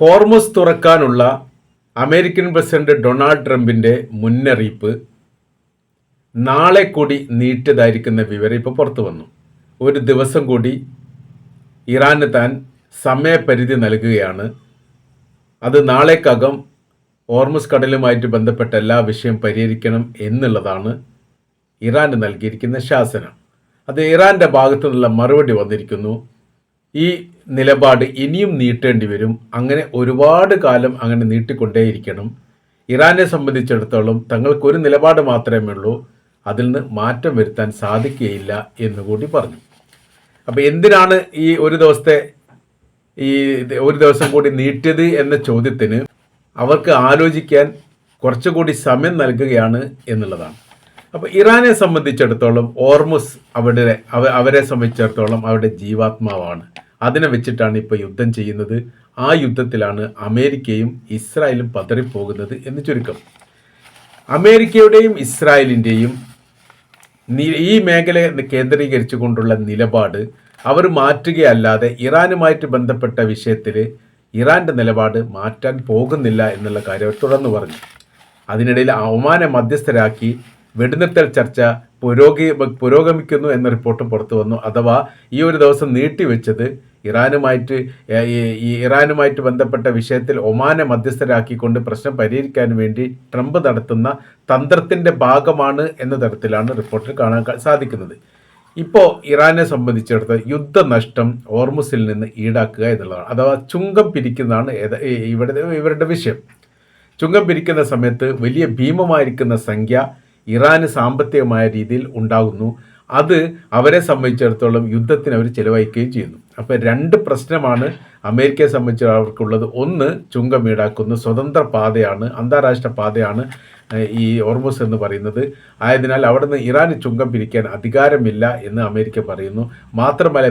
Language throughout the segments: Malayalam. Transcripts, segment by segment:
ഹോർമുസ് തുറക്കാനുള്ള അമേരിക്കൻ പ്രസിഡന്റ് ഡൊണാൾഡ് ട്രംപിൻ്റെ മുന്നറിയിപ്പ് നാളെ കൂടി നീട്ടിയതായിരിക്കുന്ന വിവരം ഇപ്പോൾ പുറത്തു വന്നു. ഒരു ദിവസം കൂടി ഇറാന് താൻ സമയപരിധി നൽകുകയാണ്. അത് നാളേക്കകം ഹോർമുസ് കടലുമായിട്ട് ബന്ധപ്പെട്ട എല്ലാ വിഷയം പരിഹരിക്കണം എന്നുള്ളതാണ് ഇറാന് നൽകിയിരിക്കുന്ന ശാസനം. അത് ഇറാൻ്റെ ഭാഗത്തു നിന്നുള്ള മറുപടി വന്നിരിക്കുന്നു. ഈ നിലപാട് ഇനിയും നീട്ടേണ്ടി വരും. അങ്ങനെ ഒരുപാട് കാലം അങ്ങനെ നീട്ടിക്കൊണ്ടേയിരിക്കണം. ഇറാനെ സംബന്ധിച്ചിടത്തോളം തങ്ങൾക്കൊരു നിലപാട് മാത്രമേ ഉള്ളൂ, അതിൽ നിന്ന് മാറ്റം വരുത്താൻ സാധിക്കുകയില്ല എന്നുകൂടി പറഞ്ഞു. അപ്പോൾ എന്തിനാണ് ഈ ഒരു ദിവസം കൂടി നീട്ടിയത് എന്ന ചോദ്യത്തിന് അവർക്ക് ആലോചിക്കാൻ കുറച്ചുകൂടി സമയം നൽകുകയാണ് എന്നുള്ളതാണ്. അപ്പോൾ ഇറാനെ സംബന്ധിച്ചിടത്തോളം ഹോർമുസ് അവരെ സംബന്ധിച്ചിടത്തോളം അവരുടെ ജീവാത്മാവാണ്. അതിനെ വെച്ചിട്ടാണ് ഇപ്പോൾ യുദ്ധം ചെയ്യുന്നത്. ആ യുദ്ധത്തിലാണ് അമേരിക്കയും ഇസ്രായേലും പതറിപ്പോകുന്നത് എന്ന് ചുരുക്കം. അമേരിക്കയുടെയും ഇസ്രായേലിൻ്റെയും ഈ മേഖലയെ കേന്ദ്രീകരിച്ചുകൊണ്ടുള്ള നിലപാട് അവർ മാറ്റുകയല്ലാതെ ഇറാനുമായിട്ട് ബന്ധപ്പെട്ട വിഷയത്തിൽ ഇറാൻ്റെ നിലപാട് മാറ്റാൻ പോകുന്നില്ല എന്നുള്ള കാര്യം തുടർന്ന് പറഞ്ഞു. അതിനിടയിൽ ഒമാനെ മധ്യസ്ഥരാക്കി വെടിനിർത്തൽ ചർച്ച പുരോഗമിക്കുന്നു എന്ന റിപ്പോർട്ടും പുറത്തു വന്നു. അഥവാ ഈ ഒരു ദിവസം നീട്ടിവെച്ചത് ഇറാനുമായിട്ട് ബന്ധപ്പെട്ട വിഷയത്തിൽ ഒമാനെ മധ്യസ്ഥരാക്കിക്കൊണ്ട് പ്രശ്നം പരിഹരിക്കാൻ വേണ്ടി ട്രംപ് നടത്തുന്ന തന്ത്രത്തിൻ്റെ ഭാഗമാണ് എന്ന തരത്തിലാണ് റിപ്പോർട്ടിൽ കാണാൻ സാധിക്കുന്നത്. ഇപ്പോൾ ഇറാനെ സംബന്ധിച്ചിടത്തോളം യുദ്ധനഷ്ടം ഹോർമുസിൽ നിന്ന് ഈടാക്കുക എന്നുള്ളതാണ്. അഥവാ ചുങ്കം പിരിക്കുന്നതാണ് ഇവരുടെ വിഷയം. ചുങ്കം പിരിക്കുന്ന സമയത്ത് വലിയ ഭീമമായിരിക്കുന്ന സംഖ്യ ഇറാന് സാമ്പത്തികമായ രീതിയിൽ ഉണ്ടാകുന്നു. അത് അവരെ സംബന്ധിച്ചിടത്തോളം യുദ്ധത്തിന് അവർ ചിലവഴിക്കുകയും ചെയ്യുന്നു. അപ്പോൾ രണ്ട് പ്രശ്നമാണ് അമേരിക്കയെ സംബന്ധിച്ച് അവർക്കുള്ളത്. ഒന്ന്, ചുങ്കം ഈടാക്കുന്നു, സ്വതന്ത്ര പാതയാണ്, അന്താരാഷ്ട്ര പാതയാണ് ഈ ഹോർമുസ് എന്ന് പറയുന്നത്. ആയതിനാൽ അവിടെ നിന്ന് ഇറാന് ചുങ്കം പിരിക്കാൻ അധികാരമില്ല എന്ന് അമേരിക്ക പറയുന്നു. മാത്രമല്ല,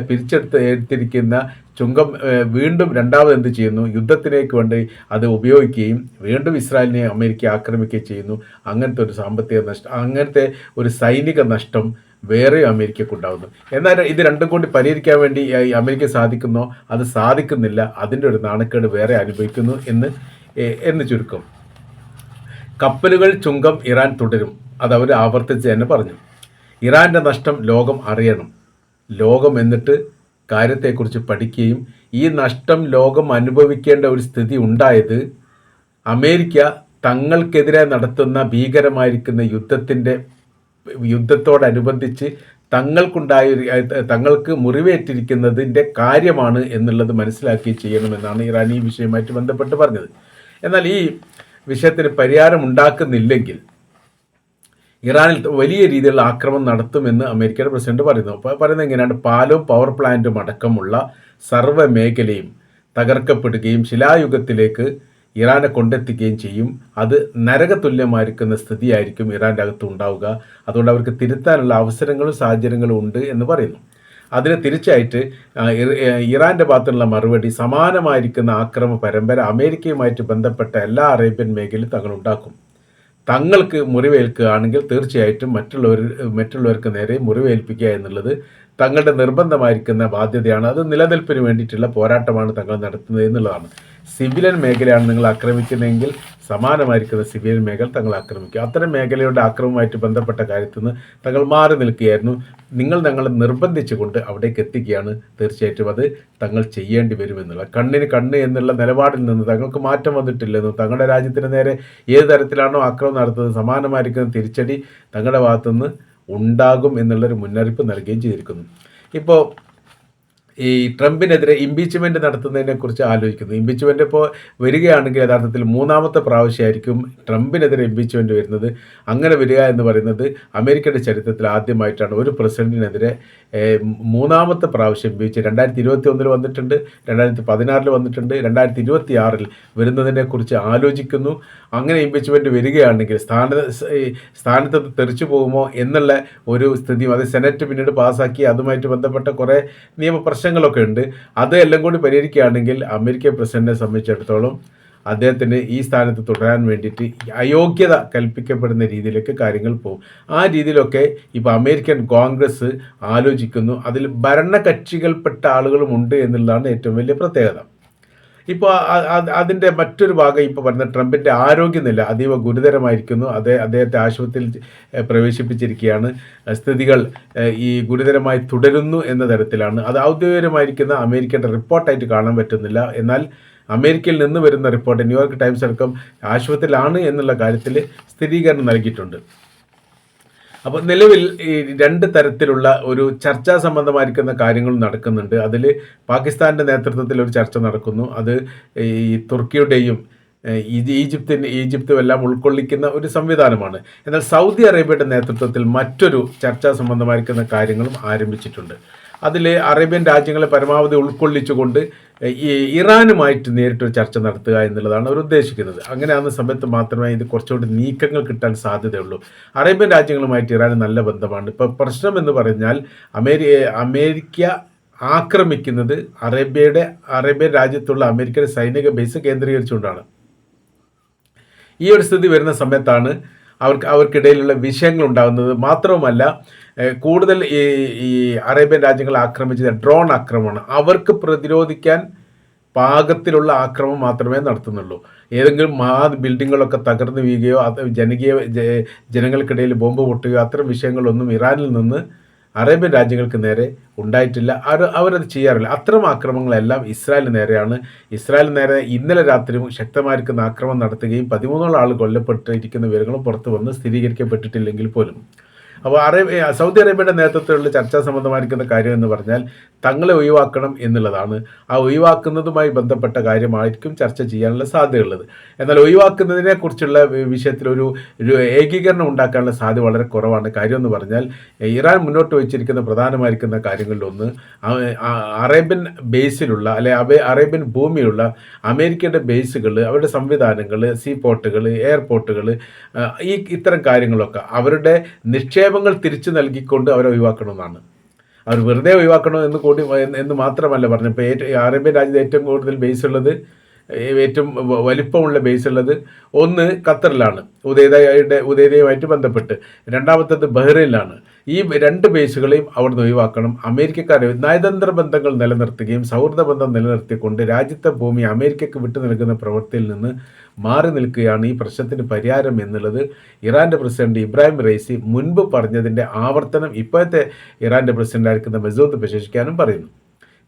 എടുത്തിരിക്കുന്ന ചുങ്കം വീണ്ടും രണ്ടാമത് എന്ത് ചെയ്യുന്നു, യുദ്ധത്തിലേക്ക് വേണ്ടി അത് ഉപയോഗിക്കുകയും വീണ്ടും ഇസ്രായേലിനെ അമേരിക്ക ആക്രമിക്കുകയും ചെയ്യുന്നു. അങ്ങനത്തെ ഒരു സാമ്പത്തിക നഷ്ടം, അങ്ങനത്തെ ഒരു സൈനിക നഷ്ടം വേറെ അമേരിക്കക്കുണ്ടാകുന്നു. എന്നാൽ ഇത് രണ്ടും കൂടി പരിഹരിക്കാൻ വേണ്ടി അമേരിക്ക സാധിക്കുന്നോ? അത് സാധിക്കുന്നില്ല. അതിൻ്റെ ഒരു നാണക്കേട് വേറെ അനുഭവിക്കുന്നു എന്ന് ചുരുക്കം. കപ്പലുകൾ ചുങ്കം ഇറാൻ തുടരും, അതവർ ആവർത്തിച്ച് തന്നെ പറഞ്ഞു. ഇറാൻ്റെ നഷ്ടം ലോകം അറിയണം. ലോകം എന്നിട്ട് കാര്യത്തെക്കുറിച്ച് പഠിക്കുകയും ഈ നഷ്ടം ലോകം അനുഭവിക്കേണ്ട ഒരു സ്ഥിതി ഉണ്ടായത് അമേരിക്ക തങ്ങൾക്കെതിരെ നടത്തുന്ന ഭീകരമായിരിക്കുന്ന യുദ്ധത്തോടനുബന്ധിച്ച് തങ്ങൾക്ക് മുറിവേറ്റിരിക്കുന്നതിൻ്റെ കാര്യമാണ് എന്നുള്ളത് മനസ്സിലാക്കി ചെയ്യണമെന്നാണ് ഇറാൻ ഈ വിഷയവുമായിട്ട് ബന്ധപ്പെട്ട് പറഞ്ഞത്. എന്നാൽ ഈ വിഷയത്തിന് പരിഹാരം ഉണ്ടാക്കുന്നില്ലെങ്കിൽ ഇറാനിൽ വലിയ രീതിയിലുള്ള ആക്രമണം നടത്തുമെന്ന് അമേരിക്കയുടെ പ്രസിഡന്റ് പറയുന്നു. പറയുന്നത് എങ്ങനെയാണ്, പാലും പവർ പ്ലാന്റും അടക്കമുള്ള സർവ്വ മേഖലയും തകർക്കപ്പെടുകയും ശിലായുഗത്തിലേക്ക് ഇറാനെ കൊണ്ടെത്തിക്കുകയും ചെയ്യും. അത് നരകതുല്യമായിരിക്കുന്ന സ്ഥിതിയായിരിക്കും ഇറാൻ്റെ അകത്ത് ഉണ്ടാവുക. അതുകൊണ്ട് അവർക്ക് തിരുത്താനുള്ള അവസരങ്ങളും സാഹചര്യങ്ങളും ഉണ്ട് എന്ന് പറയുന്നു. അതിന് തിരിച്ചായിട്ട് ഇറാൻ്റെ ഭാഗത്തുള്ള മറുപടി സമാനമായിരിക്കുന്ന ആക്രമണ പരമ്പര അമേരിക്കയുമായിട്ട് ബന്ധപ്പെട്ട എല്ലാ അറേബ്യൻ മേഖലയും തങ്ങളുണ്ടാക്കും. തങ്ങൾക്ക് മുറിവേൽക്കുകയാണെങ്കിൽ തീർച്ചയായിട്ടും മറ്റുള്ളവർക്ക് നേരെ മുറിവേൽപ്പിക്കുക എന്നുള്ളത് തങ്ങളുടെ നിർബന്ധമായിരിക്കുന്ന ബാധ്യതയാണ്. അത് നിലനിൽപ്പിന് വേണ്ടിയിട്ടുള്ള പോരാട്ടമാണ് തങ്ങൾ നടത്തുന്നത് എന്നുള്ളതാണ്. സിവിലിയൻ മേഖലയാണ് നിങ്ങൾ ആക്രമിക്കുന്നതെങ്കിൽ സമാനമായിരിക്കുന്ന സിവിലിയൻ മേഖല തങ്ങൾ ആക്രമിക്കുക. അത്തരം മേഖലയുടെ ആക്രമണവുമായിട്ട് ബന്ധപ്പെട്ട കാര്യത്തിൽ നിന്ന് തങ്ങൾ മാറി നിൽക്കുകയായിരുന്നു. ഞങ്ങളെ നിർബന്ധിച്ചുകൊണ്ട് അവിടേക്ക് എത്തിക്കുകയാണ്. തീർച്ചയായിട്ടും അത് തങ്ങൾ ചെയ്യേണ്ടി വരുമെന്നുള്ള കണ്ണിന് കണ്ണ് എന്നുള്ള നിലപാടിൽ നിന്ന് തങ്ങൾക്ക് മാറ്റം വന്നിട്ടില്ലെന്നും തങ്ങളുടെ രാജ്യത്തിന് നേരെ ഏത് തരത്തിലാണോ ആക്രമണം നടത്തുന്നത് സമാനമായിരിക്കുന്ന തിരിച്ചടി തങ്ങളുടെ ഭാഗത്തുനിന്ന് ഉണ്ടാകും എന്നുള്ളൊരു മുന്നറിയിപ്പ് നൽകുകയും ചെയ്തിരിക്കുന്നു. ഇപ്പോൾ ഈ ട്രംപിനെതിരെ ഇംപീച്ച്മെൻറ്റ് നടത്തുന്നതിനെക്കുറിച്ച് ആലോചിക്കുന്നു. ഇംപീച്ച്മെൻറ്റ് ഇപ്പോൾ വരികയാണെങ്കിൽ യഥാർത്ഥത്തിൽ മൂന്നാമത്തെ പ്രാവശ്യമായിരിക്കും ട്രംപിനെതിരെ ഇംപീച്ച്മെൻറ്റ് വരുന്നത്. അങ്ങനെ വരിക എന്ന് പറയുന്നത് അമേരിക്കയുടെ ചരിത്രത്തിൽ ആദ്യമായിട്ടാണ് ഒരു പ്രസിഡന്റിനെതിരെ മൂന്നാമത്തെ പ്രാവശ്യം ഇംപീച്ച്. 2021 വന്നിട്ടുണ്ട്, 2016 വന്നിട്ടുണ്ട്, 2026 വരുന്നതിനെക്കുറിച്ച് ആലോചിക്കുന്നു. അങ്ങനെ ഇംപീച്ച്മെൻറ്റ് വരികയാണെങ്കിൽ സ്ഥാനത്ത് തെറിച്ചു പോകുമോ എന്നുള്ള ഒരു സ്ഥിതിയും, അത് സെനറ്റ് പിന്നീട് പാസ്സാക്കി അതുമായിട്ട് ബന്ധപ്പെട്ട കുറേ നിയമപ്രശ്നങ്ങളൊക്കെ ഉണ്ട്. അതെല്ലാം കൂടി പരിഹരിക്കുകയാണെങ്കിൽ അമേരിക്കൻ പ്രസിഡന്റിനെ സംബന്ധിച്ചിടത്തോളം അദ്ദേഹത്തിന് ഈ സ്ഥാനത്ത് തുടരാൻ വേണ്ടിയിട്ട് അയോഗ്യത കൽപ്പിക്കപ്പെടുന്ന രീതിയിലേക്ക് കാര്യങ്ങൾ പോകും. ആ രീതിയിലൊക്കെ ഇപ്പോൾ അമേരിക്കൻ കോൺഗ്രസ് ആലോചിക്കുന്നു. അതിൽ ഭരണകക്ഷികൾപ്പെട്ട ആളുകളുമുണ്ട് എന്നുള്ളതാണ് ഏറ്റവും വലിയ പ്രത്യേകത. ഇപ്പോൾ അതിൻ്റെ മറ്റൊരു ഭാഗം ഇപ്പോൾ പറഞ്ഞ ട്രംപിൻ്റെ ആരോഗ്യനില അതീവ ഗുരുതരമായിരിക്കുന്നു. അദ്ദേഹത്തെ ആശുപത്രിയിൽ പ്രവേശിപ്പിച്ചിരിക്കുകയാണ്. സ്ഥിതികൾ ഈ ഗുരുതരമായി തുടരുന്നു എന്ന തരത്തിലാണ്. അത് ഔദ്യോഗികമായിരിക്കുന്ന അമേരിക്കയുടെ റിപ്പോർട്ടായിട്ട് കാണാൻ പറ്റുന്നില്ല. എന്നാൽ അമേരിക്കയിൽ നിന്ന് വരുന്ന റിപ്പോർട്ട് ന്യൂയോർക്ക് ടൈംസ് അടക്കം ആശുപത്രിയിലാണ് എന്നുള്ള കാര്യത്തിൽ സ്ഥിരീകരണം നൽകിയിട്ടുണ്ട്. അപ്പോൾ നിലവിൽ ഈ രണ്ട് തരത്തിലുള്ള ഒരു ചർച്ചാ സംബന്ധമായിരിക്കുന്ന കാര്യങ്ങൾ നടക്കുന്നുണ്ട്. അതിൽ പാകിസ്ഥാൻ്റെ നേതൃത്വത്തിൽ ഒരു ചർച്ച നടക്കുന്നു. അത് ഈ തുർക്കിയുടെയും ഈജിപ്തും എല്ലാം ഉൾക്കൊള്ളിക്കുന്ന ഒരു സംവിധാനമാണ്. എന്നാൽ സൗദി അറേബ്യയുടെ നേതൃത്വത്തിൽ മറ്റൊരു ചർച്ചാ സംബന്ധമായിരിക്കുന്ന കാര്യങ്ങളും ആരംഭിച്ചിട്ടുണ്ട്. അതിൽ അറേബ്യൻ രാജ്യങ്ങളെ പരമാവധി ഉൾക്കൊള്ളിച്ചുകൊണ്ട് ഈ ഇറാനുമായിട്ട് നേരിട്ടൊരു ചർച്ച നടത്തുക എന്നുള്ളതാണ് അവർ ഉദ്ദേശിക്കുന്നത്. അങ്ങനെയാകുന്ന സമയത്ത് മാത്രമേ ഇത് കുറച്ചുകൂടി നീക്കങ്ങൾ കിട്ടാൻ സാധ്യതയുള്ളൂ. അറേബ്യൻ രാജ്യങ്ങളുമായിട്ട് ഇറാന് നല്ല ബന്ധമാണ്. ഇപ്പോൾ പ്രശ്നം എന്ന് പറഞ്ഞാൽ അമേരിക്ക ആക്രമിക്കുന്നത് അറേബ്യൻ രാജ്യത്തുള്ള അമേരിക്കയുടെ സൈനിക ബേസ് കേന്ദ്രീകരിച്ചുകൊണ്ടാണ്. ഈ ഒരു സ്ഥിതി വരുന്ന സമയത്താണ് അവർക്കിടയിലുള്ള വിഷയങ്ങൾ ഉണ്ടാകുന്നത്. മാത്രവുമല്ല, കൂടുതൽ ഈ അറേബ്യൻ രാജ്യങ്ങൾ ആക്രമിച്ചത് ഡ്രോൺ ആക്രമണമാണ്. അവർക്ക് പ്രതിരോധിക്കാൻ പാകത്തിലുള്ള ആക്രമണം മാത്രമേ നടത്തുന്നുള്ളൂ. ഏതെങ്കിലും ബിൽഡിങ്ങുകളൊക്കെ തകർന്നു വീഴുകയോ ജനങ്ങൾക്കിടയിൽ ബോംബ് പൊട്ടുകയോ അത്തരം വിഷയങ്ങളൊന്നും ഇറാനിൽ നിന്ന് അറേബ്യൻ രാജ്യങ്ങൾക്ക് നേരെ ഉണ്ടായിട്ടില്ല. അവരത് ചെയ്യാറില്ല. അത്തരം ആക്രമണങ്ങളെല്ലാം ഇസ്രായേലിന് നേരെയാണ്. ഇസ്രായേലിന് നേരെ ഇന്നലെ രാത്രി ശക്തമായിരിക്കുന്ന ആക്രമണം നടത്തുകയും 13 ആൾ കൊല്ലപ്പെട്ടിരിക്കുന്ന വിവരങ്ങളും പുറത്തു വന്ന് സ്ഥിരീകരിക്കപ്പെട്ടിട്ടില്ലെങ്കിൽ പോലും. അപ്പോൾ സൗദി അറേബ്യയുടെ നേതൃത്വത്തിലുള്ള ചർച്ചാ സംബന്ധമായിരിക്കുന്ന കാര്യം എന്ന് പറഞ്ഞാൽ തങ്ങളെ ഒഴിവാക്കണം എന്നുള്ളതാണ്. ആ ഒഴിവാക്കുന്നതുമായി ബന്ധപ്പെട്ട കാര്യമായിരിക്കും ചർച്ച ചെയ്യാനുള്ള സാധ്യതയുള്ളത്. എന്നാൽ ഒഴിവാക്കുന്നതിനെ കുറിച്ചുള്ള വിഷയത്തിൽ ഒരു ഏകീകരണം ഉണ്ടാക്കാനുള്ള സാധ്യത വളരെ കുറവാണ്. കാര്യം എന്ന് പറഞ്ഞാൽ ഇറാൻ മുന്നോട്ട് വെച്ചിരിക്കുന്ന പ്രധാനമായിരിക്കുന്ന കാര്യങ്ങളിലൊന്ന് അറേബ്യൻ ബേസിലുള്ള അറേബ്യൻ ഭൂമിയുള്ള അമേരിക്കയുടെ ബേസുകൾ, അവരുടെ സംവിധാനങ്ങൾ, സീ പോർട്ടുകൾ, എയർപോർട്ടുകൾ, ഇത്തരം കാര്യങ്ങളൊക്കെ അവരുടെ നിക്ഷേപങ്ങൾ തിരിച്ചു നൽകിക്കൊണ്ട് അവരെ ഒഴിവാക്കണമെന്നാണ്. അവർ വെറുതെ ഒഴിവാക്കണം എന്ന് മാത്രമല്ല പറഞ്ഞു. ഇപ്പോൾ അറേബ്യൻ രാജ്യത്ത് ഏറ്റവും കൂടുതൽ ബേസ് ഉള്ളത്, ഏറ്റവും വലിപ്പമുള്ള ബേസ് ഉള്ളത് ഒന്ന് ഖത്തറിലാണ്, ഉദയതയുമായിട്ട് ബന്ധപ്പെട്ട്. രണ്ടാമത്തേത് ബഹ്റൈനിലാണ്. ഈ 2 ബേസുകളെയും അവിടുന്ന് ഒഴിവാക്കണം. അമേരിക്കക്കാരെ നയതന്ത്ര ബന്ധങ്ങൾ നിലനിർത്തുകയും സൗഹൃദ ബന്ധം നിലനിർത്തിക്കൊണ്ട് രാജ്യത്തെ ഭൂമി അമേരിക്കക്ക് വിട്ടു നൽകുന്ന പ്രവൃത്തിയിൽ നിന്ന് മാറി നിൽക്കുകയാണ് ഈ പ്രശ്നത്തിന് പരിഹാരം എന്നുള്ളത് ഇറാൻ്റെ പ്രസിഡന്റ് ഇബ്രാഹിം റൈസി മുൻപ് പറഞ്ഞതിൻ്റെ ആവർത്തനം ഇപ്പോഴത്തെ ഇറാൻ്റെ പ്രസിഡന്റായിരിക്കുന്ന മസൂദ് പെഷഷ്കിയാനും പറയുന്നു.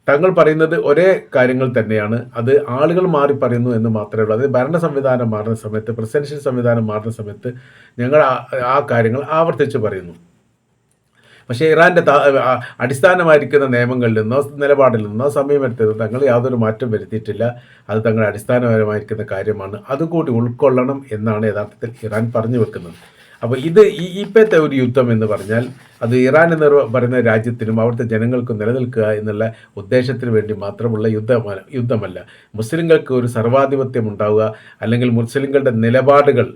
തങ്ങൾ പറയുന്നത് ഒരേ കാര്യങ്ങൾ തന്നെയാണ്. അത് ആളുകൾ മാറി പറയുന്നു എന്ന് മാത്രമേ ഉള്ളൂ. അത് ഭരണ സംവിധാനം മാറുന്ന സമയത്ത്, പ്രസിഡൻഷ്യൽ സംവിധാനം മാറുന്ന സമയത്ത് ഞങ്ങൾ ആ കാര്യങ്ങൾ ആവർത്തിച്ച് പറയുന്നു. പക്ഷേ ഇറാൻ്റെ അടിസ്ഥാനമായിരിക്കുന്ന നിയമങ്ങളിൽ നിന്നോ നിലപാടിൽ നിന്നോ സമയമെടുത്തത് തങ്ങൾ യാതൊരു മാറ്റം വരുത്തിയിട്ടില്ല. അത് തങ്ങളുടെ അടിസ്ഥാനപരമായിരിക്കുന്ന കാര്യമാണ്. അതുകൂടി ഉൾക്കൊള്ളണം എന്നാണ് യഥാർത്ഥത്തിൽ ഇറാൻ പറഞ്ഞു വെക്കുന്നത്. അപ്പോൾ ഇപ്പോഴത്തെ ഒരു യുദ്ധം എന്ന് പറഞ്ഞാൽ അത് ഇറാൻ എന്ന് പറയുന്ന രാജ്യത്തിനും അവിടുത്തെ ജനങ്ങൾക്കും നിലനിൽക്കുക എന്നുള്ള ഉദ്ദേശത്തിന് വേണ്ടി മാത്രമുള്ള യുദ്ധമല്ല. മുസ്ലിങ്ങൾക്ക് ഒരു സർവാധിപത്യം ഉണ്ടാവുക, അല്ലെങ്കിൽ മുസ്ലിങ്ങളുടെ നിലപാടുകൾ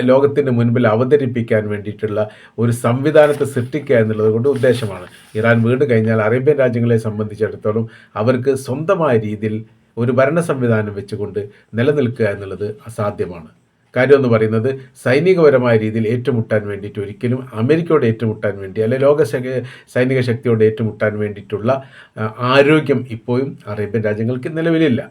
ലോകത്തിന് മുൻപിൽ അവതരിപ്പിക്കാൻ വേണ്ടിയിട്ടുള്ള ഒരു സംവിധാനത്തെ സൃഷ്ടിക്കുക എന്നുള്ളത് കൊണ്ട് ഉദ്ദേശമാണ്. ഇറാൻ വീണ് കഴിഞ്ഞാൽ അറേബ്യൻ രാജ്യങ്ങളെ സംബന്ധിച്ചിടത്തോളം അവർക്ക് സ്വന്തമായ രീതിയിൽ ഒരു ഭരണ സംവിധാനം വെച്ചുകൊണ്ട് നിലനിൽക്കുക എന്നുള്ളത് അസാധ്യമാണ്. കാര്യം എന്ന് പറയുന്നത് സൈനികപരമായ രീതിയിൽ ഏറ്റുമുട്ടാൻ വേണ്ടിയിട്ട് ഒരിക്കലും അമേരിക്കയോട് ഏറ്റുമുട്ടാൻ വേണ്ടി അല്ലെങ്കിൽ സൈനിക ശക്തിയോട് ഏറ്റുമുട്ടാൻ വേണ്ടിയിട്ടുള്ള ആരോഗ്യം ഇപ്പോഴും അറേബ്യൻ രാജ്യങ്ങൾക്ക് നിലവിലില്ല.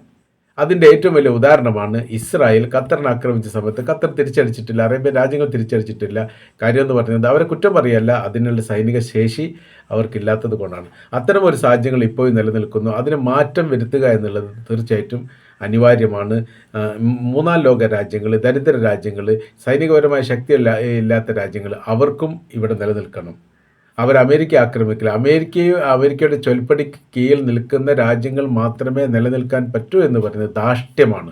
അതിൻ്റെ ഏറ്റവും വലിയ ഉദാഹരണമാണ് ഇസ്രായേൽ ഖത്തറിനെ ആക്രമിച്ച സമയത്ത് ഖത്തർ തിരിച്ചടിച്ചിട്ടില്ല, അറേബ്യൻ രാജ്യങ്ങൾ തിരിച്ചടിച്ചിട്ടില്ല. കാര്യം എന്ന് പറയുന്നത് അവരെ കുറ്റം പറയല്ല, അതിനുള്ള സൈനിക ശേഷി അവർക്കില്ലാത്തത് കൊണ്ടാണ്. അത്തരം ഒരു സാഹചര്യങ്ങൾ ഇപ്പോഴും നിലനിൽക്കുന്നു. അതിന് മാറ്റം വരുത്തുക എന്നുള്ളത് തീർച്ചയായിട്ടും അനിവാര്യമാണ്. മൂന്നാം ലോക രാജ്യങ്ങൾ, ദരിദ്ര രാജ്യങ്ങൾ, സൈനികപരമായ ശക്തി ഇല്ലാത്ത രാജ്യങ്ങൾ അവർക്കും ഇവിടെ നിലനിൽക്കണം. അവർ അമേരിക്ക ആക്രമിക്കില്ല. അമേരിക്കയുടെ ചൊൽപ്പടി കീഴിൽ നിൽക്കുന്ന രാജ്യങ്ങൾ മാത്രമേ നിലനിൽക്കാൻ പറ്റൂ എന്ന് പറയുന്നത് ധാർഷ്ട്യമാണ്.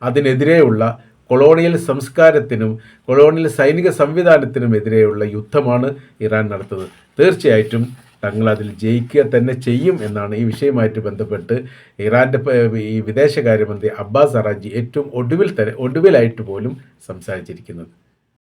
അതിനെതിരെയുള്ള കൊളോണിയൽ സംസ്കാരത്തിനും കൊളോണിയൽ സൈനിക സംവിധാനത്തിനും എതിരെയുള്ള യുദ്ധമാണ് ഇറാൻ നടത്തുന്നത്. തീർച്ചയായിട്ടും തങ്ങൾ അതിൽ ജയിക്കുക തന്നെ ചെയ്യും എന്നാണ് ഈ വിഷയവുമായിട്ട് ബന്ധപ്പെട്ട് ഇറാൻ്റെ ഈ വിദേശകാര്യമന്ത്രി അബ്ബാസ് അറാഗ്ചി ഏറ്റവും ഒടുവിലായിട്ട് പോലും സംസാരിച്ചിരിക്കുന്നത്.